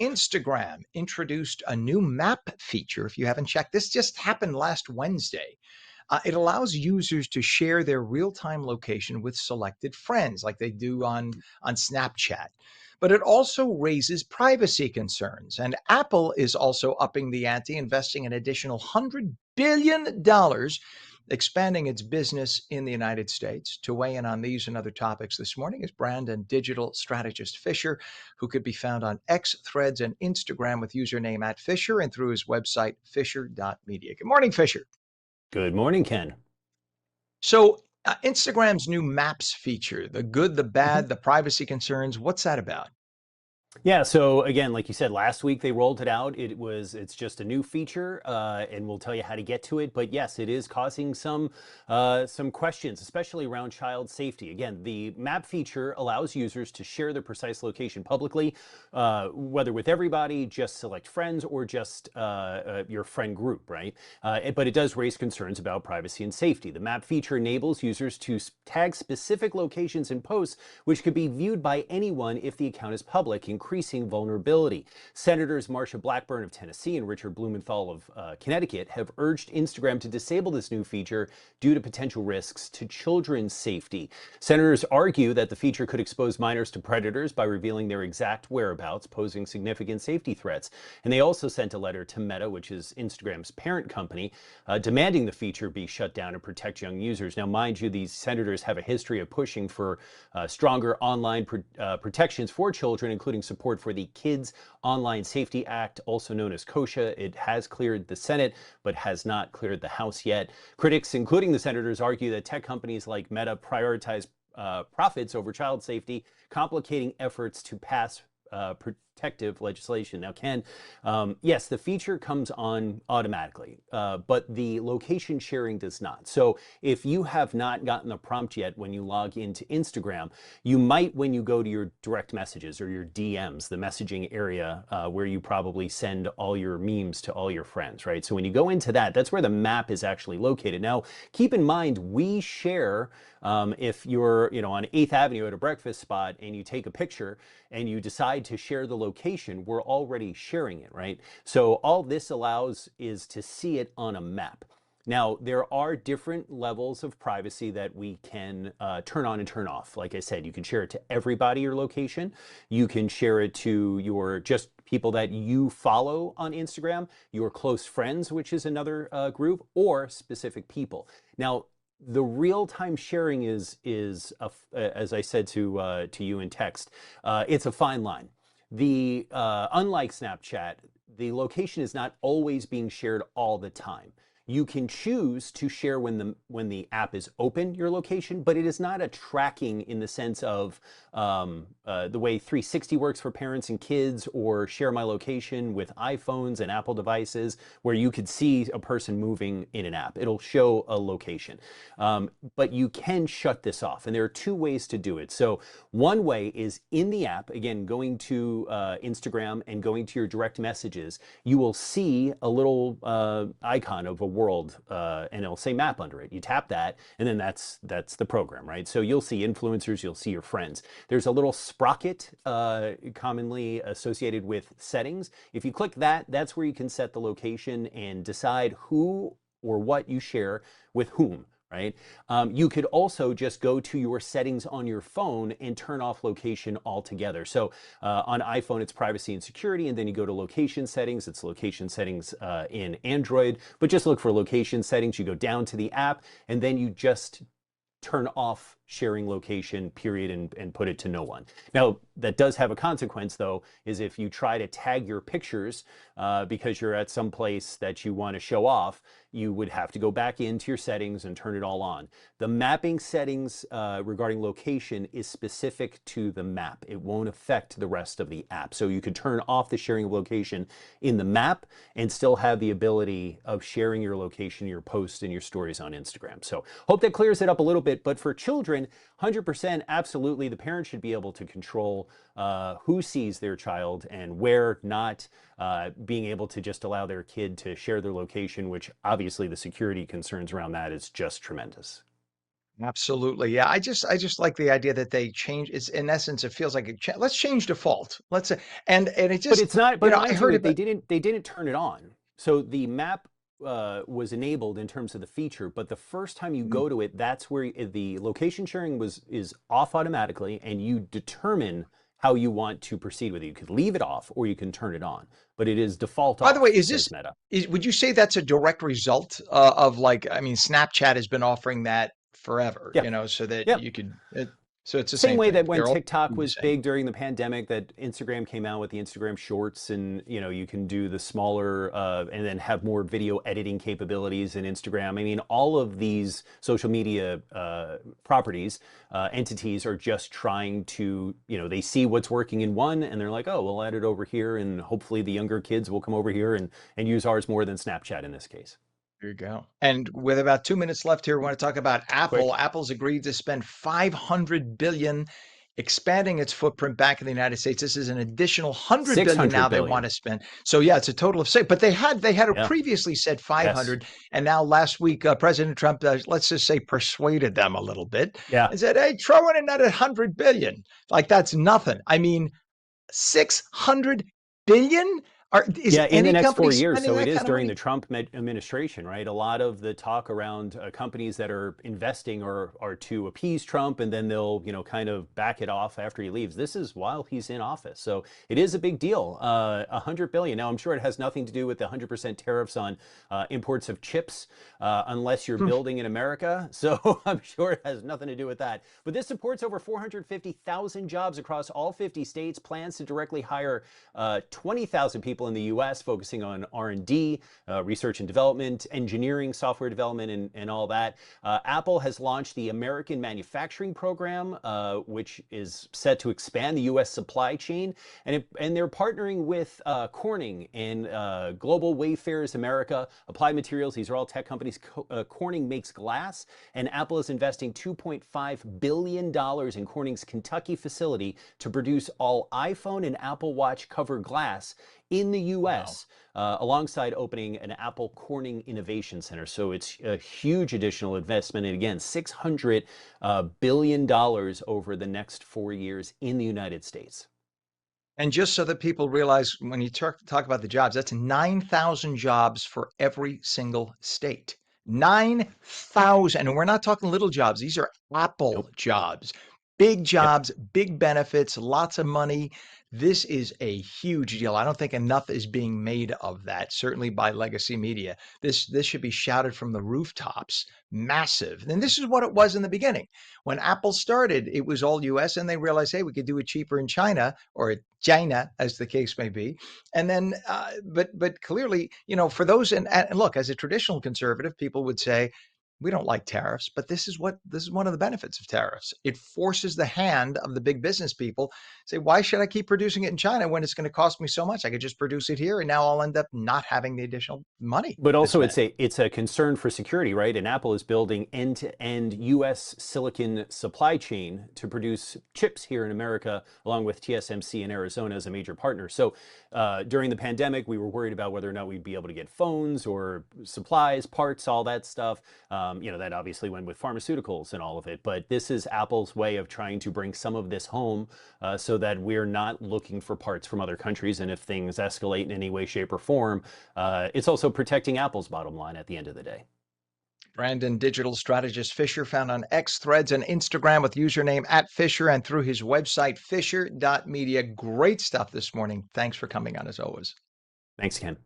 Instagram introduced a new map feature. If you haven't checked, this just happened last Wednesday. It allows users to share their real-time location with selected friends, like they do on Snapchat. But it also raises privacy concerns. And Apple is also upping the ante, investing an additional $100 billion, expanding its business in the United States. To weigh in on these and other topics this morning is brand and digital strategist Fisher, who could be found on X, Threads, and Instagram with username @Fisher and through his website, fisher.media. Good morning, Fisher. Good morning, Ken. So, Instagram's new Maps feature, the good, the bad, the privacy concerns, what's that about? Yeah, so again, like you said, last week they rolled it out. It's just a new feature, and we'll tell you how to get to it. But yes, it is causing some questions, especially around child safety. Again, the map feature allows users to share their precise location publicly, whether with everybody, just select friends, or just your friend group, right? But it does raise concerns about privacy and safety. The map feature enables users to tag specific locations in posts, which could be viewed by anyone if the account is public, increasing vulnerability. Senators Marsha Blackburn of Tennessee and Richard Blumenthal of Connecticut have urged Instagram to disable this new feature due to potential risks to children's safety. Senators argue that the feature could expose minors to predators by revealing their exact whereabouts, posing significant safety threats. And they also sent a letter to Meta, which is Instagram's parent company, demanding the feature be shut down and protect young users. Now, mind you, these senators have a history of pushing for stronger online protections for children, including support for the Kids Online Safety Act, also known as KOSHA. It has cleared the Senate, but has not cleared the House yet. Critics, including the senators, argue that tech companies like Meta prioritize profits over child safety, complicating efforts to pass protective legislation. Now, Ken, yes, the feature comes on automatically, but the location sharing does not. So if you have not gotten the prompt yet when you log into Instagram, you might, when you go to your direct messages or your DMs, the messaging area where you probably send all your memes to all your friends, right? So when you go into that, that's where the map is actually located. Now, keep in mind, we share, if you're, on 8th Avenue at a breakfast spot and you take a picture and you decide to share the location, we're already sharing it, right? So all this allows is to see it on a map. Now, there are different levels of privacy that we can turn on and turn off. Like I said, you can share it to everybody, your location. You can share it to your just people that you follow on Instagram, your close friends, which is another group, or specific people. Now, the real-time sharing is as I said to you in text, it's a fine line. Unlike Snapchat, the location is not always being shared all the time. You can choose to share when the app is open, your location, but it is not a tracking in the sense of the way 360 works for parents and kids, or Share My Location with iPhones and Apple devices, where you could see a person moving in an app. It'll show a location. But you can shut this off, and there are two ways to do it. So one way is in the app, again, going to Instagram and going to your direct messages, you will see a little icon of a world, and it'll say map under it. You tap that, and then that's the program, right? So you'll see influencers, you'll see your friends. There's a little sprocket commonly associated with settings. If you click that, that's where you can set the location and decide who or what you share with whom, right? You could also just go to your settings on your phone and turn off location altogether. So on iPhone, it's privacy and security, and then you go to location settings. It's location settings in Android, but just look for location settings. You go down to the app, and then you just turn off sharing location, period, and put it to no one. Now, that does have a consequence, though, is if you try to tag your pictures because you're at some place that you want to show off, you would have to go back into your settings and turn it all on. The mapping settings regarding location is specific to the map. It won't affect the rest of the app. So you could turn off the sharing of location in the map and still have the ability of sharing your location, your posts, and your stories on Instagram. So hope that clears it up a little bit. But for children, 100% absolutely, the parent should be able to control who sees their child and where, not being able to just allow their kid to share their location, which obviously the security concerns around that is just tremendous. Absolutely. Yeah. I just like the idea that they change. It's in essence, it feels like let's change default. Let's say, and it But just, it's not. you But know, I mind you, heard about, they didn't turn it on. So the map was enabled in terms of the feature, but the first time you mm, go to it, that's where the location sharing was is off automatically, and you determine how you want to proceed with it. You could leave it off, or you can turn it on, but it is default by the way, off, is this, says Meta. would you say that's a direct result of like, I mean, Snapchat has been offering that forever, Yeah. you know, so that Yeah. you could, so it's the Same same way thing. that when They're all TikTok the was same. big during the pandemic, that Instagram came out with the Instagram Shorts, and you can do the smaller and then have more video editing capabilities in Instagram. I mean, all of these social media properties, entities are just trying to, they see what's working in one, and they're like, oh, we'll add it over here, and hopefully the younger kids will come over here and use ours more than Snapchat in this case. There you go. And with about 2 minutes left here, we want to talk about Apple. Quick, Apple's agreed to spend 500 billion expanding its footprint back in the United States. This is an additional 100 billion 600 now they want billion. to spend. So yeah, it's a total of six. But they had Yeah. previously said Yes. 500, and now last week President Trump, let's just say, persuaded them a little bit Yeah. and said, "Hey, throw in another 100 billion." Like that's nothing. I mean, 600 billion. Is Yeah, in the any next company 4 years. spending So it that is kind of during money? the Trump administration, right? A lot of the talk around companies that are investing are to appease Trump, and then they'll, kind of back it off after he leaves. This is while he's in office. So it is a big deal. 100 billion. Now, I'm sure it has nothing to do with the 100% tariffs on imports of chips, unless you're building in America. So I'm sure it has nothing to do with that. But this supports over 450,000 jobs across all 50 states, plans to directly hire 20,000 people in the U.S., focusing on R&D, research and development, engineering, software development, and all that. Apple has launched the American Manufacturing Program, which is set to expand the U.S. supply chain, and they're partnering with Corning and Global Wayfarers America, Applied Materials. These are all tech companies. Corning makes glass, and Apple is investing $2.5 billion in Corning's Kentucky facility to produce all iPhone and Apple Watch cover glass in the Wow. US, alongside opening an Apple Corning Innovation Center. So it's a huge additional investment. And again, $600 billion over the next 4 years in the United States. And just so that people realize, when you talk about the jobs, that's 9,000 jobs for every single state. 9,000. And we're not talking little jobs. These are Apple Nope. jobs. Big Yep. jobs, big benefits, lots of money. This is a huge deal. I don't think enough is being made of that, certainly by legacy media. This should be shouted from the rooftops. Massive. And this is what it was in the beginning. When Apple started, it was all US, and they realized, hey, we could do it cheaper in China, or China, as the case may be. And then, but clearly, for those, and look, as a traditional conservative, people would say, we don't like tariffs, but this is one of the benefits of tariffs. It forces the hand of the big business people. Say, why should I keep producing it in China when it's going to cost me so much? I could just produce it here, and now I'll end up not having the additional money But to also, spend. it's a concern for security, right? And Apple is building end-to-end U.S. silicon supply chain to produce chips here in America, along with TSMC in Arizona as a major partner. So during the pandemic, we were worried about whether or not we'd be able to get phones or supplies, parts, all that stuff. That obviously went with pharmaceuticals and all of it. But this is Apple's way of trying to bring some of this home, so that we're not looking for parts from other countries. And if things escalate in any way, shape, or form, it's also protecting Apple's bottom line at the end of the day. Brandon, digital strategist Fisher, found on X, Threads, and Instagram with username @Fisher, and through his website, fisher.media. Great stuff this morning. Thanks for coming on, as always. Thanks, Ken.